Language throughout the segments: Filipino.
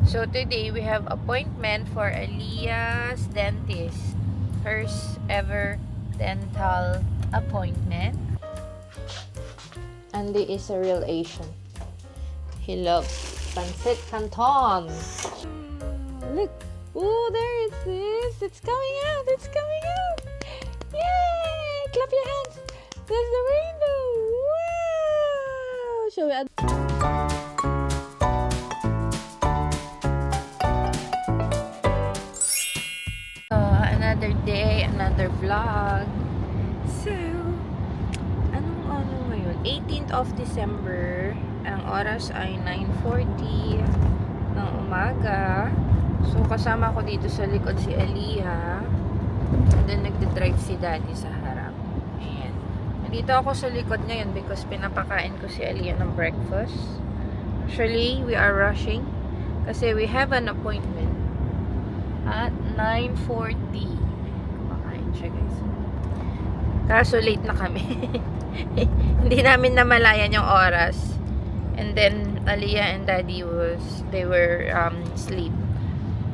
So today we have appointment for Aliyah's dentist. First ever dental appointment. Andy is a real Asian. He loves pancit canton. Look. Oh, there it is. It's coming out. It's coming out. Yay! Clap your hands. There's the rainbow. Wow! Show me. Another day, another vlog. So, anong ngayon? 18th of December. Ang oras ay 9:40 ng umaga. So, kasama ko dito sa likod si Aliyah. And then, nagde-drive si Daddy sa harap. Ayan. Nandito ako sa likod ngayon because pinapakain ko si Aliyah ng breakfast. Actually, we are rushing kasi we have an appointment at 9:40. Kumakain siya, guys. Kaso late na kami. Hindi namin namalayan yung oras. And then Aliyah and Daddy they were asleep.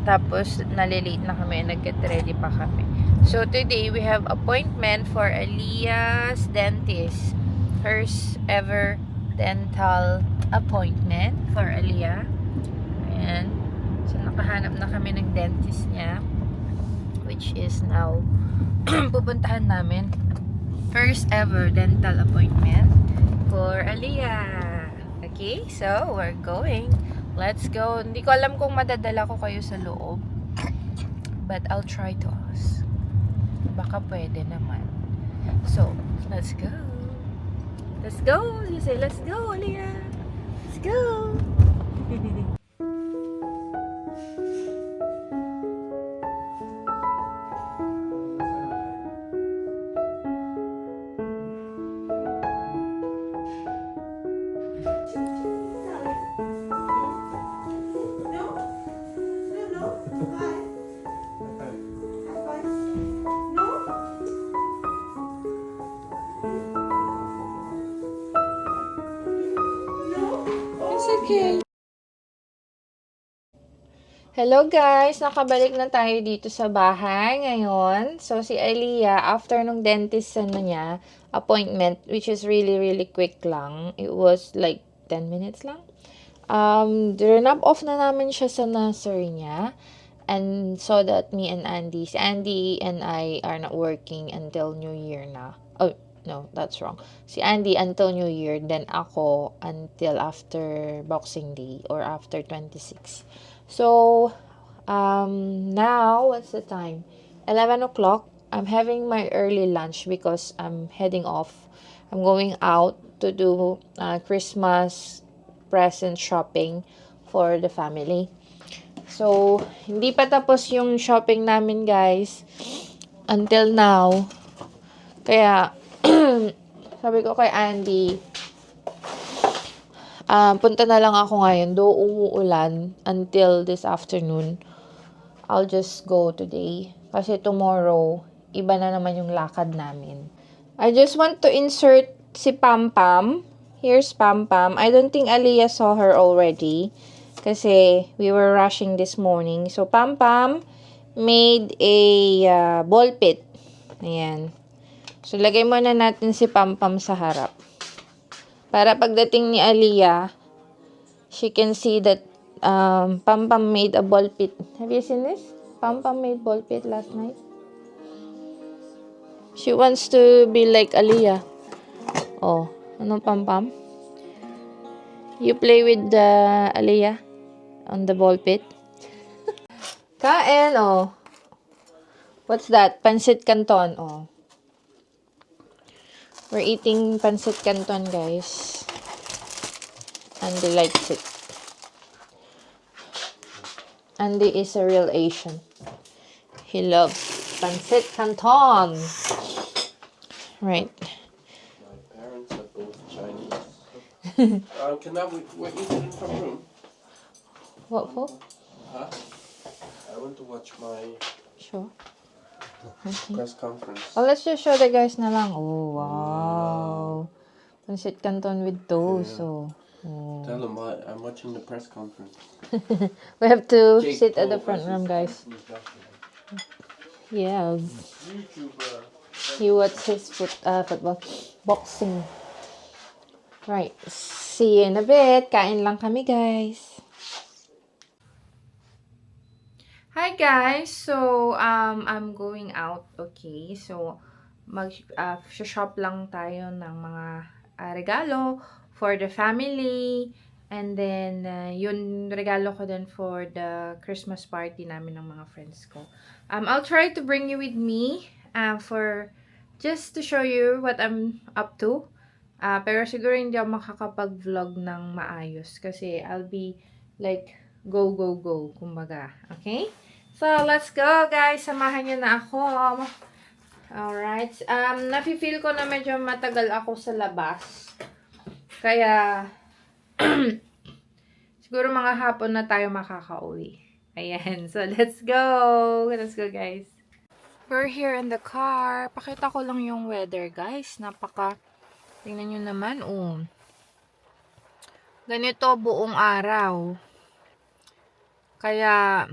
Tapos nalilate na kami, nag-get ready pa kami. So today we have appointment for Aliyah's dentist. First ever dental appointment for Aliyah. Ayan. So, nakahanap na kami ng dentist niya, which is now pupuntahan namin. First ever dental appointment for Aliyah. Okay, so we're going. Let's go. Hindi ko alam kung madadala ko kayo sa loob, but I'll try to ask. Baka pwede naman. So, let's go. Let's go. You say, let's go, Aliyah. Let's go. Okay. Hello guys! Nakabalik na tayo dito sa bahay ngayon. So, si Aliyah, after nung dentist niya, appointment, which is really quick lang. It was like 10 minutes lang. Drop off na namin siya sa nursery niya. And so that me and Andy, si Andy and I are not working until New Year na. Oh, no, that's wrong. Si Andy until New Year, then ako until after Boxing Day or after 26. So, now, what's the time? 11 o'clock. I'm having my early lunch because I'm heading off. I'm going out to do Christmas present shopping for the family. So, hindi pa tapos yung shopping namin, guys. Until now. Kaya, sabi ko kay Andy, punta na lang ako ngayon. Though umuulan until this afternoon, I'll just go today. Kasi tomorrow, iba na naman yung lakad namin. I just want to insert si Pam Pam. Here's Pam Pam. I don't think Aliyah saw her already. Kasi we were rushing this morning. So, Pam Pam made a ball pit. Ayan. So, lagay muna natin si Pam Pam sa harap. Para pagdating ni Aliyah, she can see that Pam Pam made a ball pit. Have you seen this? Pam Pam made ball pit last night. She wants to be like Aliyah. Oh, ano Pam Pam? You play with Aliyah on the ball pit. Kain, oh. What's that? Pancit canton, oh. We're eating pancit canton, guys. Andy likes it. Andy is a real Asian. He loves pancit canton. Right. My parents are both Chinese. Can that we eat it in some room? What for? Huh? I want to watch my Sure. Okay. press conference. Oh, let's just show the guys na lang. Oh, wow. Pancit canton with toast. Yeah. Oh. Tell them what. I'm watching the press conference. We have to Jake sit at Paul the front versus room, guys. Anthony Joshua. Yes. YouTuber. He watched his football. Boxing. Right. See you in a bit. Kain lang kami, guys. Hi, guys. So, I'm going out. Okay. So, shop lang tayo ng mga regalo for the family. And then, yun regalo ko din for the Christmas party namin ng mga friends ko. I'll try to bring you with me for just to show you what I'm up to. Pero siguro hindi ako makakapag-vlog ng maayos kasi I'll be like go, go, go, kumbaga. Okay? So, let's go, guys. Samahan niyo na ako. Alright. Nafe-feel ko na medyo matagal ako sa labas. Kaya, siguro mga hapon na tayo makakauwi. Ayan. So, let's go. Let's go, guys. We're here in the car. Pakita ko lang yung weather, guys. Tingnan nyo naman, ganito buong araw. Kaya,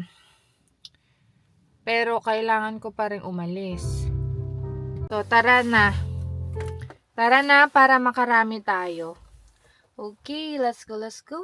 pero kailangan ko pa rin umalis. So, tara na. Tara na para makarami tayo. Okay, let's go, let's go.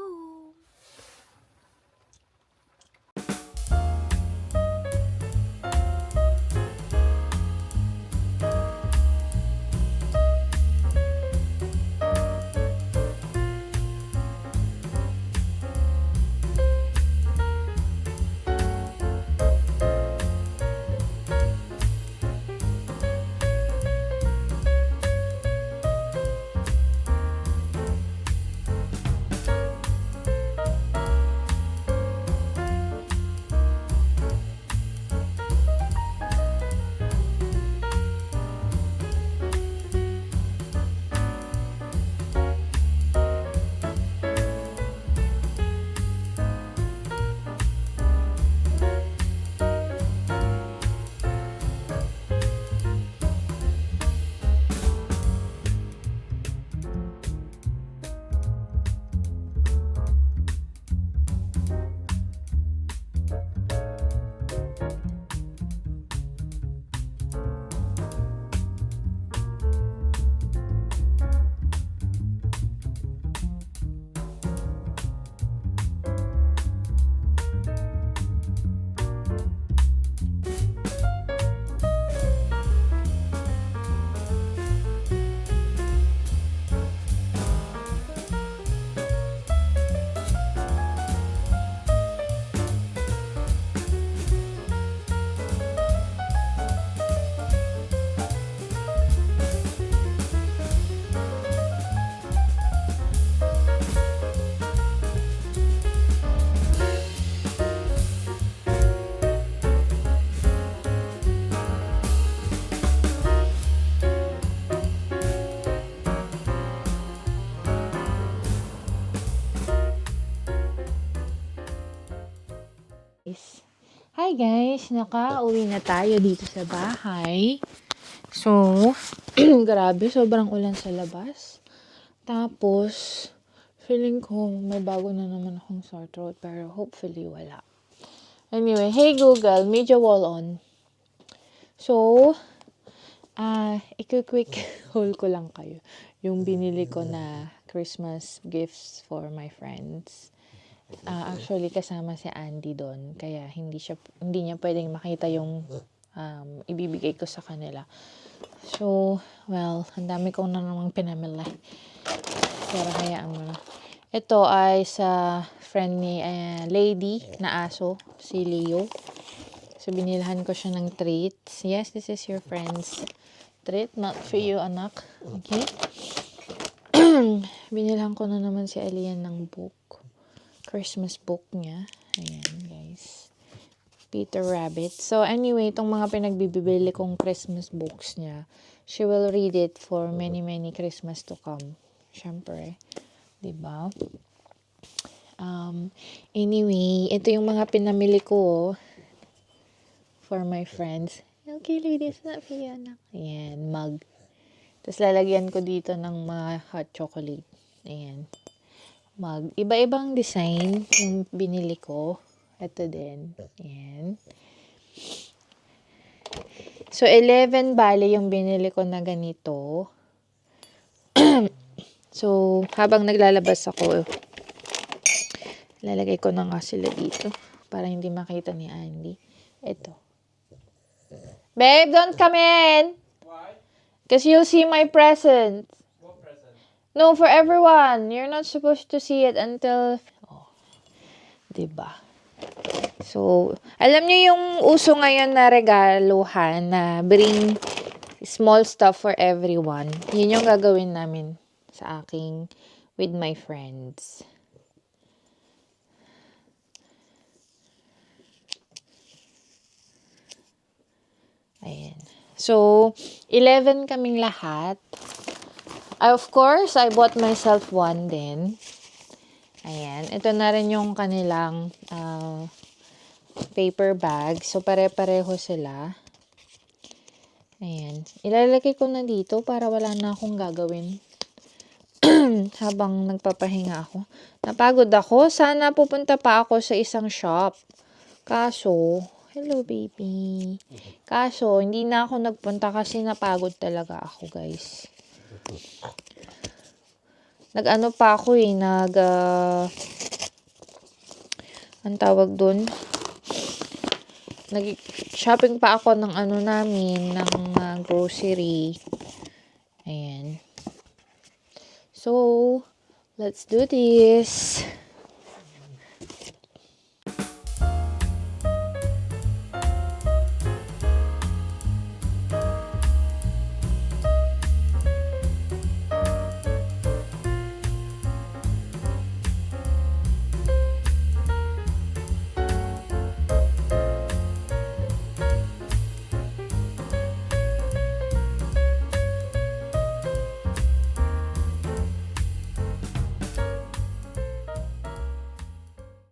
Hi guys, nakauwi na tayo dito sa bahay. So, grabe, sobrang ulan sa labas. Tapos, feeling ko may bago na naman akong sore throat, pero hopefully wala. Anyway, hey Google, media wall on. So, quick haul ko lang kayo. Yung binili ko na Christmas gifts for my friends. Actually, kasama si Andy doon. Kaya hindi niya pwedeng makita yung ibibigay ko sa kanila. So, well, ang dami kong na namang pinamili. Pero hayaan mo na. Ito ay sa friend ni lady na aso, si Leo. So, binilhan ko siya ng treats. Yes, this is your friend's treat. Not for you, anak. Okay? Binilhan ko na naman si Alian ng book. Christmas book niya. Ayan, guys. Peter Rabbit. So, anyway, itong mga pinagbibili kong Christmas books niya, she will read it for many, many Christmas to come. Siyempre. Diba? Anyway, ito yung mga pinamili ko for my friends. Okay, ladies, not for you, anak. Ayan, mug. Tapos lalagyan ko dito ng mga hot chocolate. Ayan. mug. Iba-ibang design yung binili ko. Ito din. Ayan. So, 11 bali yung binili ko na ganito. So, habang naglalabas ako, lalagay ko na nga sila dito para hindi makita ni Andy. Ito. Babe, don't come in! Why? Because you'll see my present. What present? No, for everyone. You're not supposed to see it until... Oh, diba? So, alam niyo yung uso ngayon na regaluhan na bring small stuff for everyone. Yun yung gagawin namin sa aking with my friends. Ayan. So, 11 kaming lahat. Of course, I bought myself one din. Ayan. Ito na rin yung kanilang paper bag. So, pare-pareho sila. Ayan. Ilalagay ko na dito para wala na akong gagawin habang nagpapahinga ako. Napagod ako. Sana pupunta pa ako sa isang shop. Kaso, hello baby. Kaso, hindi na ako nagpunta kasi napagod talaga ako, guys. Nag-ano pa ako ang tawag dun? Nag-shopping pa ako ng ano namin, ng grocery. Ayan. So, let's do this.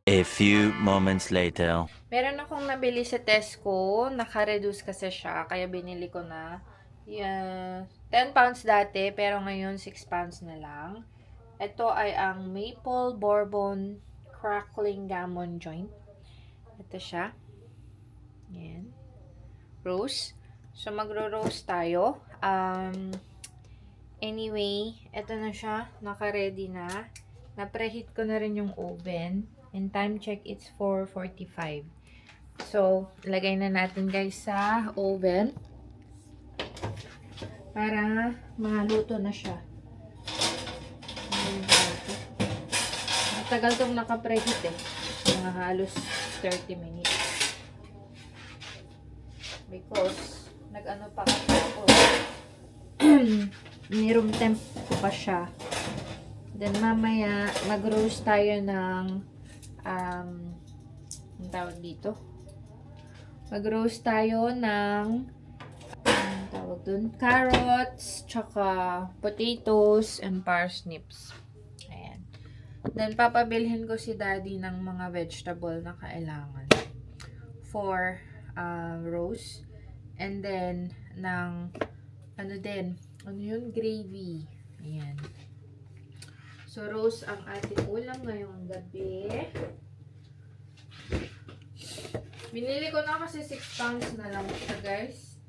A few moments later. Meron akong nabili sa Tesco. Naka-reduce kasi siya. Kaya binili ko na. Yeah, 10 pounds dati. Pero ngayon 6 pounds na lang. Ito ay ang Maple Bourbon Crackling Gammon Joint. Ito siya. Yan. Roast. So, magro-roast tayo. Anyway, ito na siya. Naka-ready na. Na-preheat ko na rin yung oven. And time check, it's 4:45. So, lagay na natin guys sa oven. Para maluto na siya. Matagal itong naka-preheat eh. Mga halos 30 minutes. Because, nag-ano pa kasi ako. Ni-room temp ko pa siya. Then, mamaya, mag-roast tayo ng ang tawag dito. Mag-roast tayo ng tawag dun, carrots, tsaka potatoes, and parsnips. Ayan. Then, papabilhin ko si daddy ng mga vegetable na kailangan for roast. And then, ng ano yun? Gravy. Ayan. So, roast ang ating ulam ngayong gabi. Binili ko na kasi 6 pounds na lang siya, guys.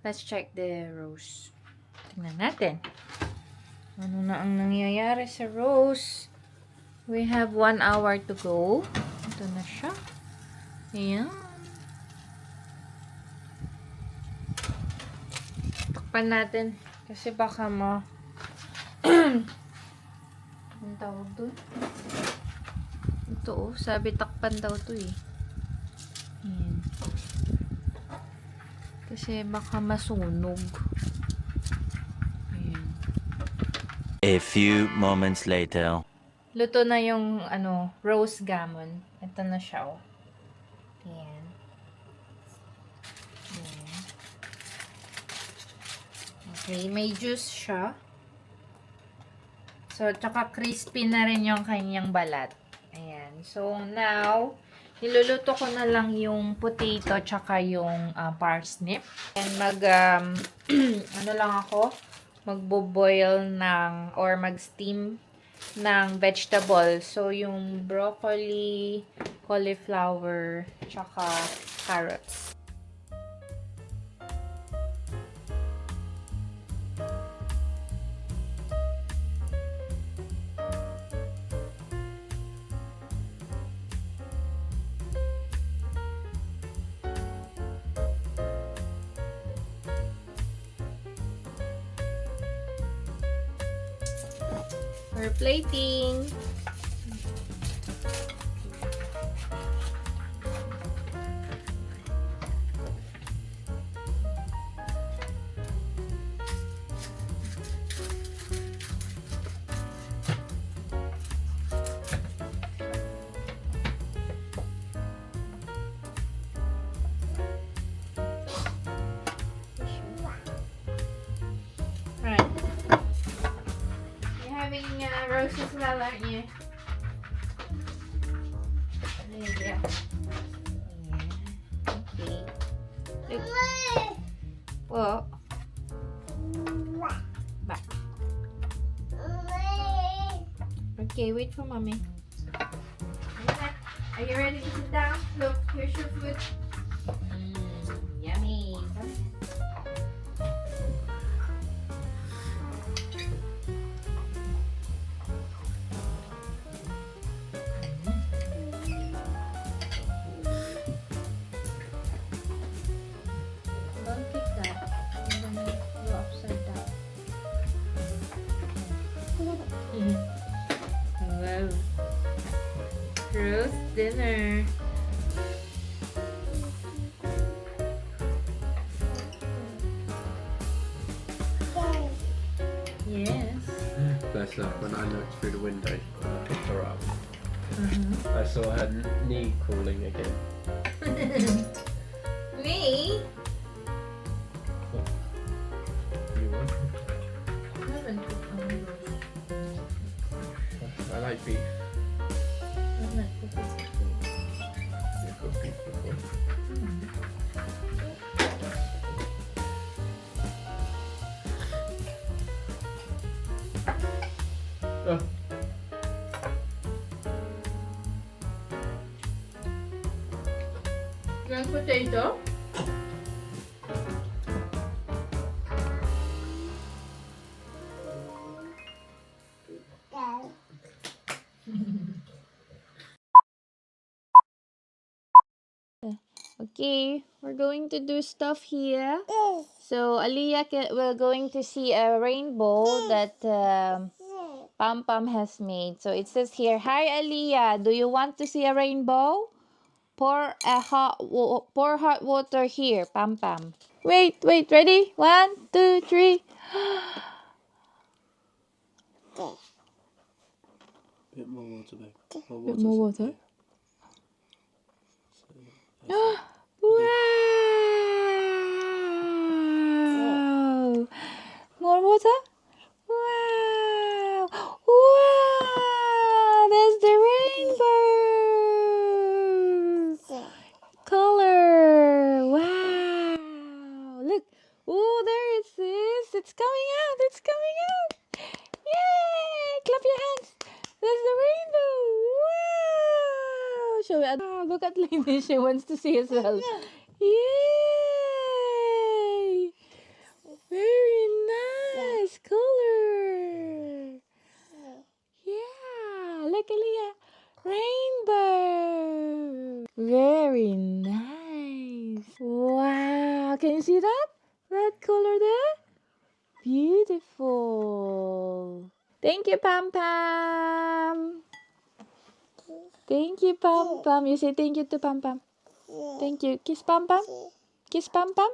Let's check the roast. Tingnan natin. Ano na ang nangyayari sa roast? We have 1 hour to go. Ito na siya. Ayan. Takpan natin. Kasi baka ang tawag doon? Ito sabi takpan daw to eh. Ayan. Kasi baka masunog. Ayan. A few moments later. Luto na yung roast gammon. Ito na siya oh. Ayan. Ayan. Okay, may juice siya. So, tsaka crispy na rin yung kanyang balat. Ayan. So, now, niluluto ko na lang yung potato tsaka yung parsnip. And ano lang ako, magbo-boil or mag-steam ng vegetable. So, yung broccoli, cauliflower, tsaka carrots. For plating. Right. You're having roast as well, aren't you? Yeah. Okay. Look. What? Back. Okay, wait for mommy. Are you ready to sit down? Look, here's your food. Yummy. Don't kick that. I'm gonna go upside down. Wow. Roast dinner. Yes. Bless her. When I looked through the window, when I picked her up, I saw her knee crawling again. Me? You want? I haven't cooked noodles. I like beef. I haven't cooked it. You've got beef before. Oh. You want potato? Okay, we're going to do stuff here. So Aliyah we're going to see a rainbow that Pam Pam has made. So it says here, "Hi Aliyah, do you want to see a rainbow? Pour hot water here, Pam Pam." Wait, ready? 1, 2, 3. Bit more water, babe. Bit more water? So, Wow! More water? Wow! Wow! There's the rainbow! Color! Wow! Look! Oh, there it is! It's coming out! It's coming out! Yay! Clap your hands! There's the rainbow! Wow! Show it. Wow, look at Lady. She wants to see as well. Yay! Very nice color. Yeah, look, Aliyah. Rainbow. Very nice. Wow, can you see that? That color there? Beautiful. Thank you, Pam Pam. Thank you, Pam Pam. You say thank you to Pam Pam. Thank you. Kiss Pam Pam. Kiss Pam Pam.